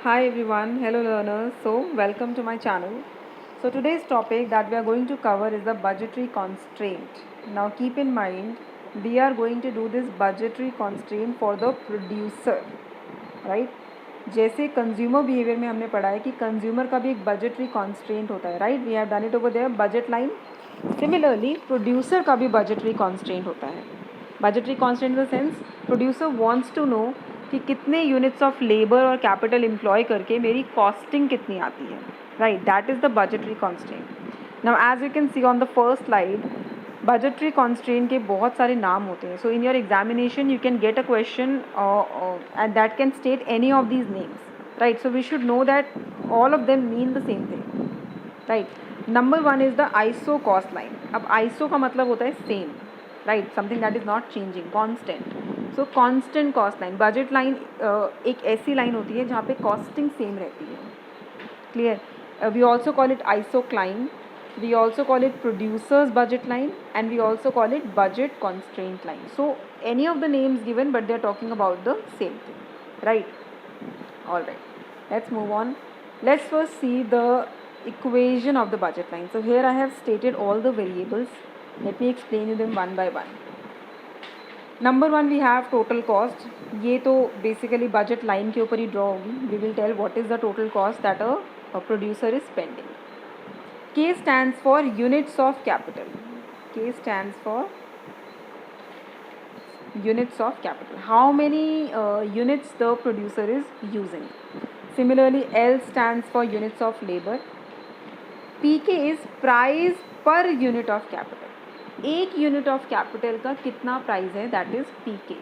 Hi everyone, hello learners. So, welcome to my channel. So, today's topic that we are going to cover is the budgetary constraint. Now, keep in mind, we are going to do this budgetary constraint for the producer, right? जैसे consumer behaviour में हमने पढ़ा है कि consumer का भी एक budgetary constraint होता है, right? We have done it over there budget line. Similarly producer का भी बजटरी कॉन्स्ट्रेंट होता है. Budgetary constraint in the sense producer wants to know कि कितने यूनिट्स ऑफ लेबर और कैपिटल एम्प्लॉय करके मेरी कॉस्टिंग कितनी आती है, right? That is the budgetary constraint. Now as you can see on the first slide, budgetary constraint के बहुत सारे नाम होते हैं. So in your examination you can get a question and that can state any of these names, right? So we should know that all of them mean the same thing, right? Number one is the iso cost line. अब iso का मतलब होता है same, right? Something that is not changing, constant. So constant cost line, budget line एक ऐसी line होती है जहाँ पे कॉस्टिंग सेम रहती है. Clear? We also call it isocline. We also call it producer's budget line, and we also call it budget constraint line. So any of the names given, but they are talking about the same thing, right? All right, let's move on. Let's first see the equation of the budget line. So here I have stated all the variables. Let me explain them one by one. Number one, we have total cost. ये तो basically budget line के ऊपर ही draw होगी. We will tell what is the total cost that a producer is spending. K stands for units of capital. K stands for units of capital. How many units the producer is using. Similarly, L stands for units of labor. PK is price per unit of capital. एक unit of capital का कितना price है, that is PK,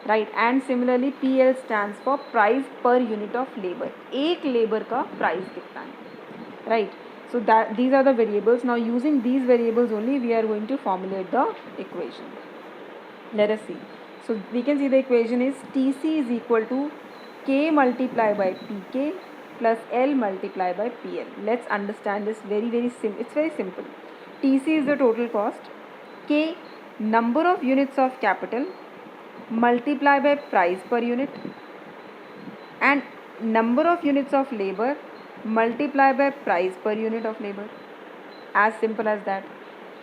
right? And similarly PL stands for price per unit of labour. एक labour का price कितना है, right? So that these are the variables. Now using these variables only we are going to formulate the equation. Let us see. So we can see the equation is TC is equal to K multiplied by PK plus L multiplied by PL. Let's understand this very simple. It's very simple. TC is the total cost. K number of units of capital multiplied by price per unit, and number of units of labor multiply by price per unit of labor. As simple as that.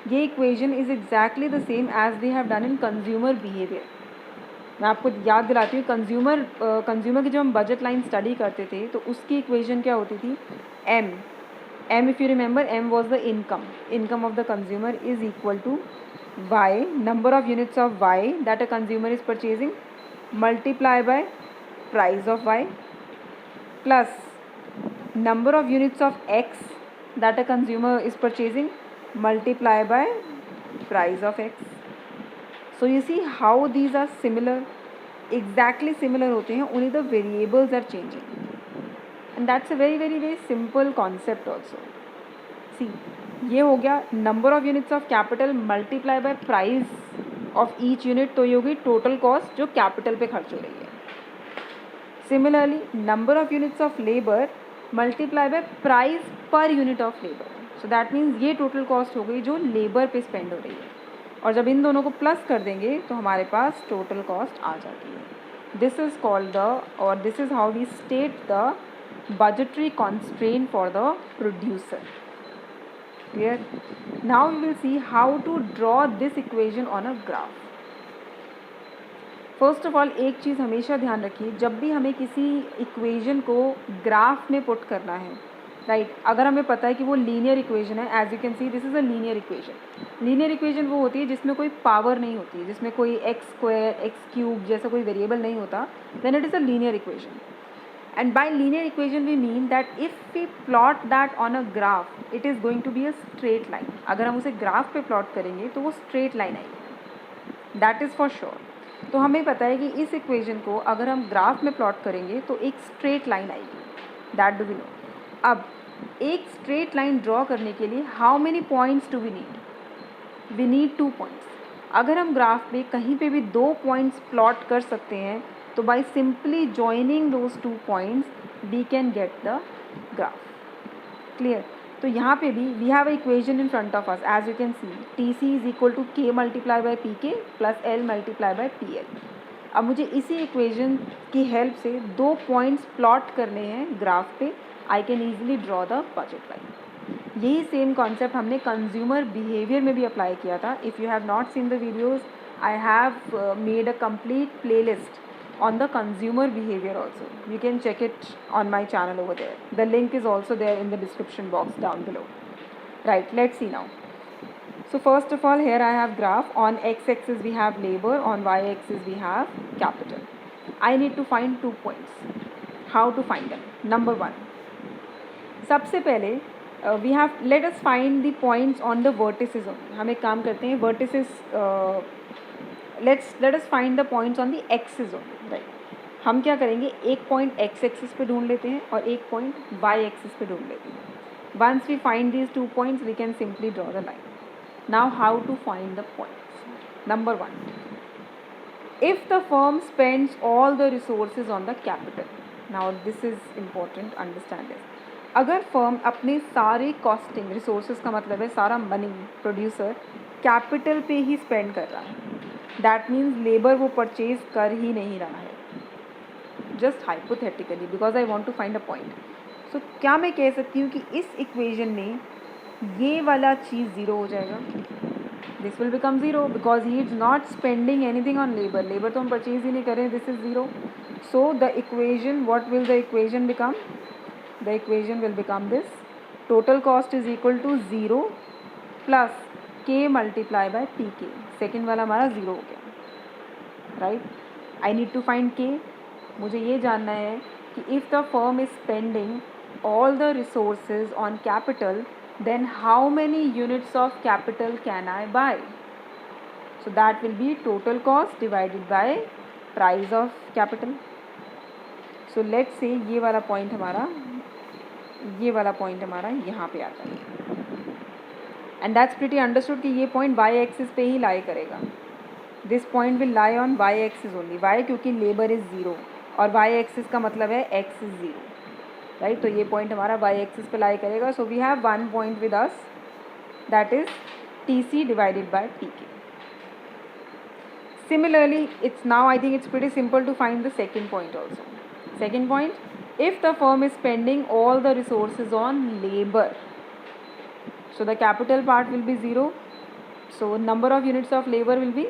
ये equation is exactly the same as they have done in consumer behavior. मैं आपको याद दिलाती हूँ, consumer की जब हम budget line study करते थे तो उसकी इक्वेशन क्या होती थी? M if you remember, M was the income of the consumer is equal to Y, number of units of Y that a consumer is purchasing multiply by price of Y plus number of units of X that a consumer is purchasing multiply by price of X. So you see how these are similar, exactly similar होते हैं, only the variables are changing, and that's a very simple concept also. See, ये हो गया number of units of capital multiply by price of each unit, तो ये होगी total cost जो capital पे खर्च हो रही है. Similarly, number of units of labor multiply by price per unit of labour. So that means ये टोटल कॉस्ट हो गई जो लेबर पे स्पेंड हो रही है, और जब इन दोनों को प्लस कर देंगे तो हमारे पास टोटल कॉस्ट आ जाती है. दिस इज कॉल्ड द, और this is how we state the budgetary constraint for the producer. Clear? Now we will see how to draw this equation on a graph. First of all एक चीज़ हमेशा ध्यान रखिए, जब भी हमें किसी इक्वेशन को ग्राफ में पुट करना है, राइट? अगर हमें पता है कि वो लीनियर इक्वेशन है, as you can see this is a linear equation. Linear equation वो होती है जिसमें कोई पावर नहीं होती है, जिसमें कोई एक्स स्क्वायर एक्स क्यूब जैसा कोई वेरिएबल नहीं होता, then it is a linear equation. And by linear equation we mean that if we plot that on a graph it is going to be a straight line. अगर हम उसे graph पे plot करेंगे तो वो straight line आएगी, that is for sure. तो हमें पता है कि इस इक्वेशन को अगर हम ग्राफ में प्लॉट करेंगे तो एक स्ट्रेट लाइन आएगी, दैट डू वी नो. अब एक स्ट्रेट लाइन ड्रॉ करने के लिए how many points do we need? We need 2 points. अगर हम ग्राफ पे कहीं पे भी 2 पॉइंट्स प्लॉट कर सकते हैं तो by simply joining those 2 points we can get the graph. Clear? तो यहाँ पे भी we have a equation in front of us, as you can see T C is equal to K multiply by P K plus L multiply by P L. अब मुझे इसी equation की help से 2 points plot करने हैं graph पे. I can easily draw the budget line. यही same concept हमने कंज्यूमर बिहेवियर में भी अप्लाई किया था. If you have not seen the videos, I have made a complete playlist on the consumer behavior also. You can check it on my channel over there. The link is also there in the description box down below. Right, let's see now. So first of all, here I have graph. On x-axis we have labor, on y-axis we have capital. I need to find 2 points. How to find them? Number 1. सबसे पहले we have, let us find the points on the vertices only. हम एक काम करते हैं, vertices let us find the points on the axis only, right? हम क्या करेंगे, एक पॉइंट x एक्सिस पे ढूंढ लेते हैं और एक पॉइंट y एक्सिस पे ढूंढ लेते हैं. Once we find these 2 points, we can simply draw the line. Now how to find the points? Number 1, if the firm spends all the resources on the capital. Now this is important, understand this. अगर firm अपने सारे costing, resources का मतलब है सारा money producer capital पे ही spend कर रहा है, दैट मीन्स लेबर वो परचेज कर ही नहीं रहा है. Just hypothetically, because I want to find a point. So क्या मैं कह सकती हूँ कि इस इक्वेशन में ये वाला चीज़ ज़ीरो हो जाएगा. This will become zero because he is not spending anything on labour. Labour तो हम परचेज ही नहीं करें. This is zero. So the equation, what will the equation become? The equation will become this: total cost is equal to zero plus k multiply by P K. Second वाला हमारा ज़ीरो हो गया, right. I need to find k. मुझे ये जानना है कि if the firm is spending all the resources on capital, then how many units of capital can I buy? So that will be total cost divided by price of capital. So let's say ये वाला point हमारा यहाँ पे आता है. And that's pretty understood कि ये point y axis पे ही लाई करेगा. This point will lie on y axis only. Why? क्योंकि लेबर इज़ ज़ीरो और y एक्सिस का मतलब है x इज़ ज़ीरो, राइट. तो ये पॉइंट हमारा y एक्सिस पे लाई करेगा. So we have 1 point with us, that is TC divided by PK. Similarly, it's now, I think it's pretty simple to find the second point also. Second point, if the firm is spending all the resources on labor, so the capital part will be 0. So number of units of labor will be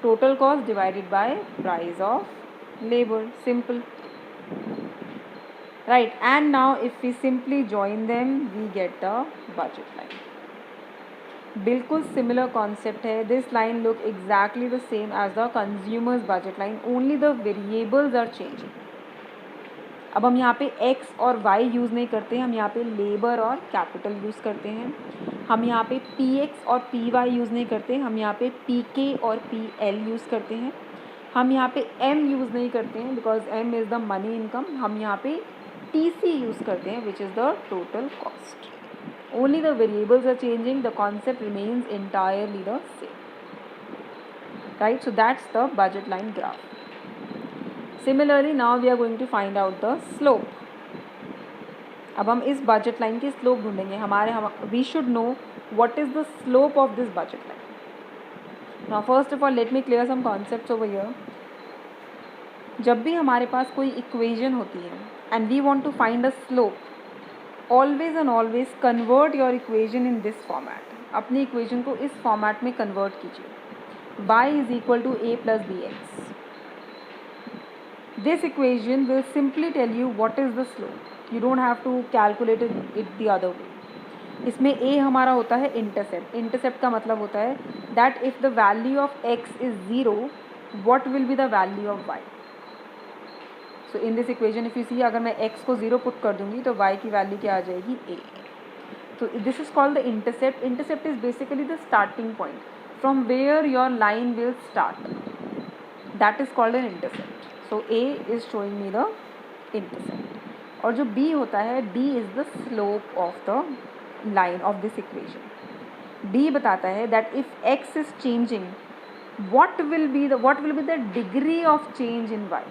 total cost divided by price of labor. Simple, right. And now if we simply join them, we get the budget line. बिल्कुल similar concept है. This line look exactly the same as the consumer's budget line, only the variables are changing. अब हम यहाँ पे x और y use नहीं करते हैं, हम यहाँ पे लेबर और कैपिटल यूज़ करते हैं. हम यहाँ पे px और py यूज़ नहीं करते, हम यहाँ पे pk और pl यूज़ करते हैं. हम यहाँ पे m यूज़ नहीं करते हैं because m is the money income. हम यहाँ पे tc यूज़ करते हैं which is the total cost. Only the variables are changing, the concept remains entirely the same, right. So that's the budget line graph. Similarly, now we are going to find out the slope. अब हम इस budget line की slope ढूंढेंगे. we should know what is the slope of this budget line. Now first of all, let me clear some concepts over here. जब भी हमारे पास कोई equation होती है and we want to find a slope, always and always convert your equation in this format. अपनी equation को इस format में कन्वर्ट कीजिए. y is equal to a plus B X. This equation will simply tell you what is the slope. You don't have to calculate it the other way. इसमें a हमारा होता है intercept. Intercept का मतलब होता है that if the value of x is zero, what will be the value of y. So in this equation if you see, अगर मैं x को 0 पुट कर दूंगी तो y की वैल्यू क्या आ जाएगी, a. तो this is called the intercept. Intercept is basically the starting point from where your line will start. That is called an intercept. So a is showing me the intercept. और जो b होता है, d is the slope of the line of this equation. d बताता है that if x is changing, what will be the degree of change in y.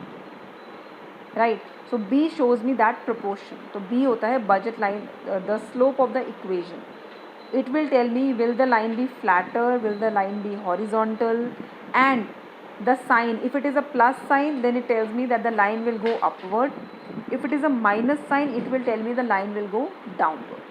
Right. So b shows me that proportion. तो b होता है budget line, the slope of the equation. It will tell me will the line be flatter, will the line be horizontal, and the sign, if it is a plus sign, then it tells me that the line will go upward. If it is a minus sign, it will tell me the line will go downward.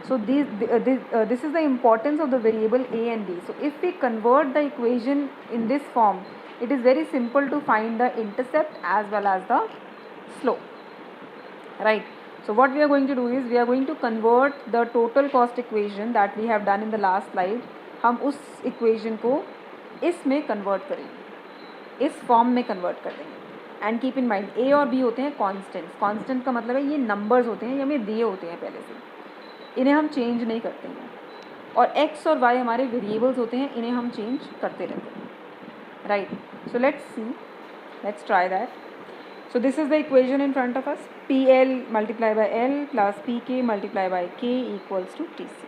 So this is the importance of the variable a and b. So if we convert the equation in this form, it is very simple to find the intercept as well as the slope, right? So what we are going to do is we are going to convert the total cost equation that we have done in the last slide. हम उस equation को इसमें convert करेंगे, इस form में convert कर देंगे. And keep in mind a और b होते हैं constants. Constant का मतलब है ये numbers होते हैं, ये हमें दिए होते हैं पहले से, इन्हें हम change नहीं करते हैं. और x और y हमारे variables होते हैं, इन्हें हम change करते रहते हैं, right? So let's see, let's try that. So this is the equation in front of us. PL multiplied by L plus PK multiplied by K equals to TC,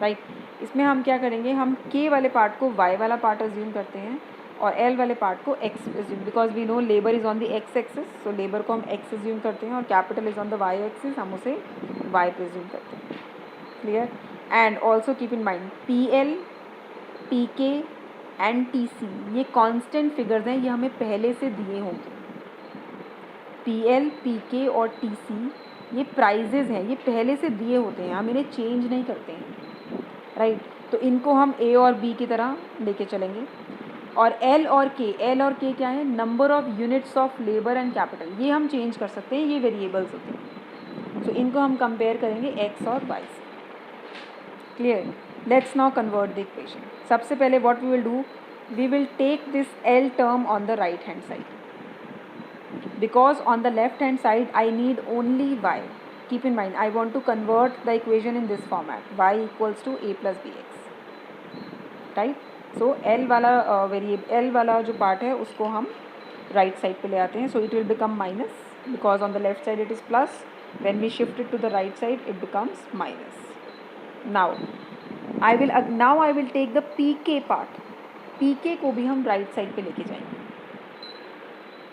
right? इसमें हम क्या करेंगे, हम K वाले part को Y वाला part assume करते हैं और L वाले पार्ट को X assume, because we know labour is on the X axis, so labour को हम X अज्यूम करते हैं और capital is on the Y axis, हम उसे Y पे अज्यूम करते हैं. Clear? And also keep in mind PL, PK and TC ये कॉन्स्टेंट फिगर्स हैं, ये हमें पहले से दिए होंगे. PL, PK और TC ये प्राइजेज़ हैं, ये पहले से दिए होते हैं, हम इन्हें चेंज नहीं करते हैं, राइट? तो इनको हम A और B की तरह लेके चलेंगे. और L और K क्या है? Number of units of labour and capital, ये हम चेंज कर सकते हैं, ये वेरिएबल्स होते हैं. तो इनको हम कंपेयर करेंगे X और Y से. Clear? Let's now convert the equation. सबसे पहले what we will do, we will take this L term on the right hand side, because on the left hand side I need only y. Keep in mind I want to convert the equation in this format, y equals to a plus bx, right? So L वाला variable, L वाला जो part है उसको हम right side पे ले आते हैं, so it will become minus, because on the left side it is plus, when we shift it to the right side it becomes minus. Now I will take the pk part, pk को भी हम right side पे लेके जाएंगे,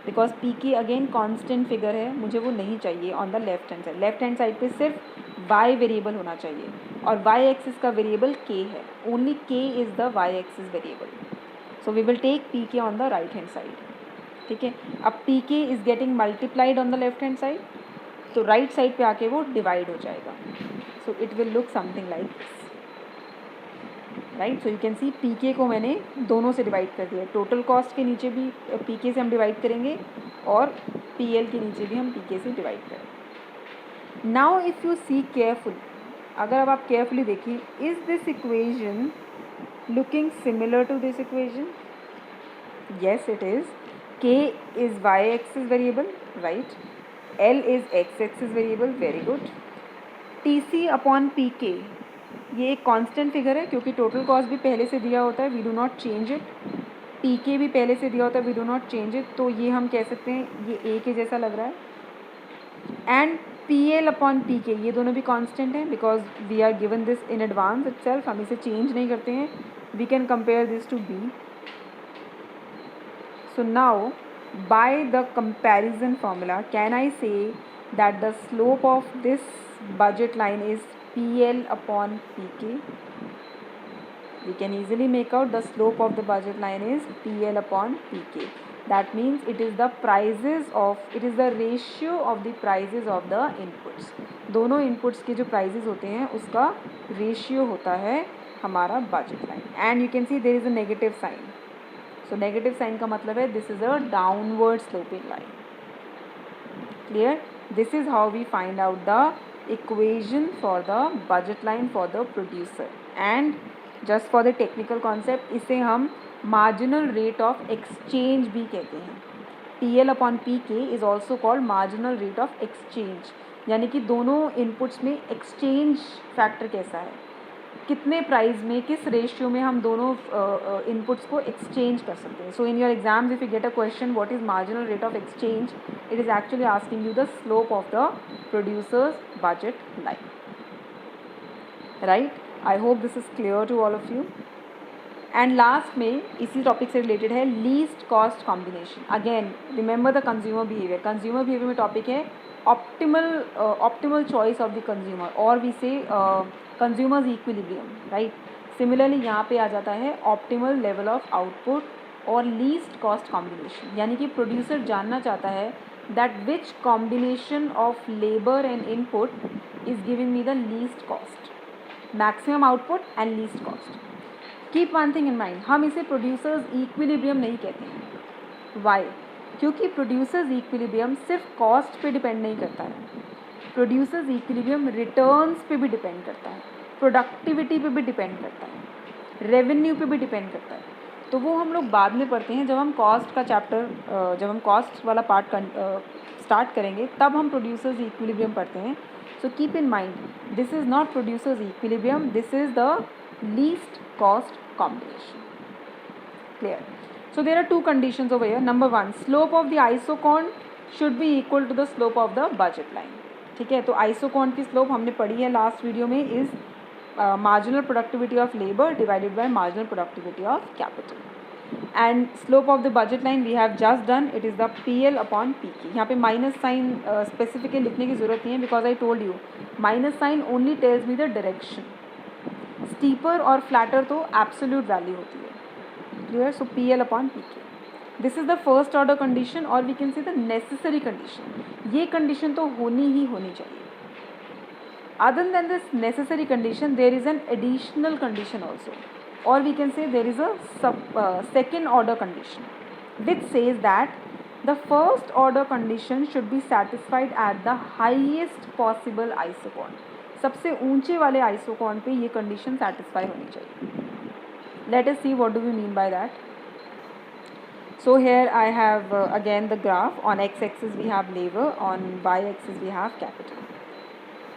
because P के again constant figure है, मुझे वो नहीं चाहिए on the left hand side. Left hand side पे सिर्फ वाई वेरिएबल होना चाहिए और वाई एक्सिस का वेरिएबल के है, only K is the Y axis variable. So we will take P K on the right hand side. ठीक है, अब P K is getting multiplied on the left hand side, तो right side पे आके वो divide हो जाएगा. So it will look something like this, right? So you can see P K को मैंने दोनों से डिवाइड कर दिया. टोटल कॉस्ट के नीचे भी पी के से हम डिवाइड करेंगे और पी एल के नीचे भी हम पी के से डिवाइड करेंगे. Now if you see carefully, अगर अब आप केयरफुली देखिए, is this equation looking similar to this equation? Yes it is. K is Y axis variable, right? L is X axis variable, very good. T C upon P K ये एक constant figure है, क्योंकि total cost भी पहले से दिया होता है, we do not change it. P K भी पहले से दिया होता है, we do not change it. तो ये हम कह सकते हैं ये ए के जैसा लग रहा है. And P L upon P K ये दोनों भी कांस्टेंट हैं, because we are given this in advance itself, हम इसे चेंज नहीं करते हैं. We can compare this to B. So now by the comparison formula can I say that the slope of this budget line is PL upon PK. We can easily make out the slope of the budget line is PL upon PK. That means it is the ratio of the prices of the inputs. दोनों inputs के जो prices होते हैं उसका ratio होता है हमारा budget line. And you can see there is a negative sign. So negative sign का मतलब है this is a downward sloping line. Clear? This is how we find out the equation for the budget line for the producer. And just for the technical concept, इसे हम marginal rate of exchange भी कहते हैं. PL upon PK is also called marginal rate of exchange. यानी कि दोनों inputs में exchange factor कैसा है, कितने प्राइस में, किस रेशियो में हम दोनों इनपुट्स को एक्सचेंज कर सकते हैं. So in your exams if you get a question what is marginal rate of exchange, it is actually asking you the slope of the producers budget line, right? I hope this is clear to all of you. And last में इसी topic से related है least cost combination. Again remember the consumer behaviour. Consumer behaviour में topic है optimal choice of the consumer, और we से consumers equilibrium, right? Similarly यहाँ पे आ जाता है ऑप्टिमल लेवल ऑफ आउटपुट और लीस्ट कॉस्ट कॉम्बिनेशन, यानी कि प्रोड्यूसर जानना चाहता है that which combination of labour and input is giving me the least cost, maximum output and least cost. Keep one thing in mind, हम इसे producers equilibrium नहीं कहते हैं. वाई? क्योंकि प्रोड्यूसर्स इक्विलिब्रियम सिर्फ कॉस्ट पे डिपेंड नहीं करता है. प्रोड्यूसर्स इक्विलिब्रियम रिटर्न्स पे भी डिपेंड करता है, प्रोडक्टिविटी पे भी डिपेंड करता है, रेवेन्यू पे भी डिपेंड करता है. तो वो हम लोग बाद में पढ़ते हैं, जब हम कॉस्ट का चैप्टर, जब हम कॉस्ट वाला पार्ट स्टार्ट करेंगे तब हम प्रोड्यूसर्स इक्विलिब्रियम पढ़ते हैं. So keep in mind, this is not producers equilibrium, this is the least cost combination. Clear? So there are two conditions over here. Number one, slope of the isocon should be equal to the slope of the budget line. ठीक है, तो isocon की slope हमने पढ़ी है last video में, is marginal productivity of labour divided by marginal productivity of capital. And slope of the budget line we have just done, it is the PL upon PK. यहाँ पे minus sign specifically लिखने की जरूरत नहीं है, because I told you minus sign only tells me the direction. Steeper और flatter तो absolute value होती है. Clear? So PL upon PK, this is the first order condition, और we can see the necessary condition. ये condition तो होनी ही होनी चाहिए. Other than this necessary condition there is an additional condition also, और we can say there is a second order condition which says that the first order condition should be satisfied at the highest possible isocon. सबसे ऊंचे वाले isocon पे ये condition satisfy होनी चाहिए. Let us see what do we mean by that. So here I have again the graph. On X axis we have labour, on Y axis we have capital.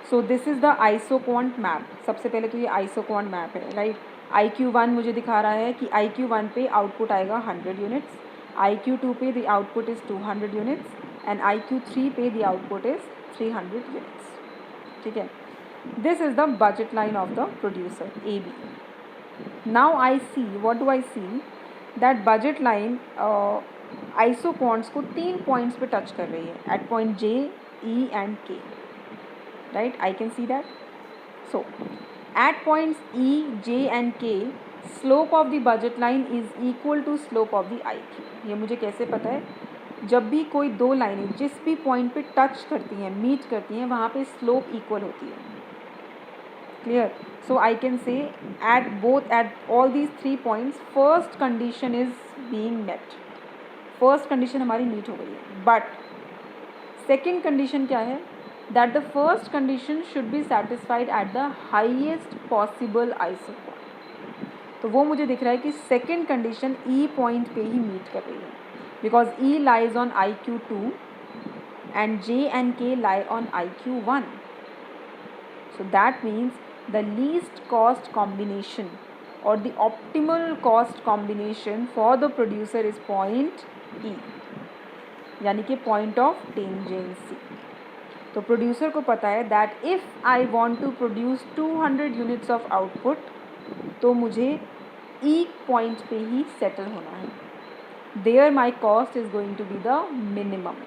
So this is the isoquant map. सबसे पहले तो ये isoquant map है, right. IQ1 मुझे दिखा रहा है कि IQ1 पे आउटपुट आएगा 100 यूनिट्स, IQ2 पे the output is 200 units, and IQ3 पे द आउटपुट इज़ 300 यूनिट्स. ठीक है. This is the budget line of the producer AB. Now I see, what do I see? That budget line isoquants को 3 points पे touch कर रही है, at point J, E and K. Right? I can see that. So at points E, J and K, slope of the budget line is equal to slope of the IQ. ये मुझे कैसे पता है? जब भी कोई दो लाइनें जिस भी पॉइंट पे टच करती हैं, मीट करती हैं, वहाँ पे स्लोप इक्वल होती है. Clear? So I can say at all these 3 points, first condition is being met. First condition हमारी meet हो गई है. But second condition क्या है? That the first condition should be satisfied at the highest possible isocon. तो वो मुझे दिख रहा है कि second condition E point पे ही meet कर रही है, because E lies on IQ2 and J and K lie on IQ1. So that means the least cost combination or the optimal cost combination for the producer is point E, यानी कि point of tangency. तो producer को पता है that if I want to produce 200 units of output, तो मुझे E point पे ही settle होना है. There my cost is going to be the minimum.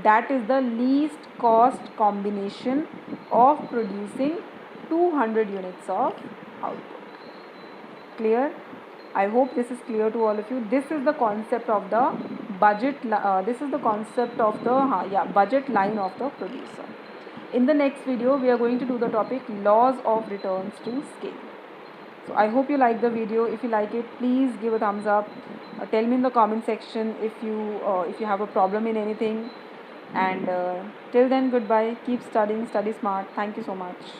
That is the least cost combination of producing 200 units of output. Clear? I hope this is clear to all of you. This is the concept of the budget. This is the concept of the budget line of the producer. In the next video, we are going to do the topic laws of returns to scale. So I hope you like the video. If you like it, please give a thumbs up. Tell me in the comment section if you have a problem in anything. And till then, goodbye. Keep studying. Study smart. Thank you so much.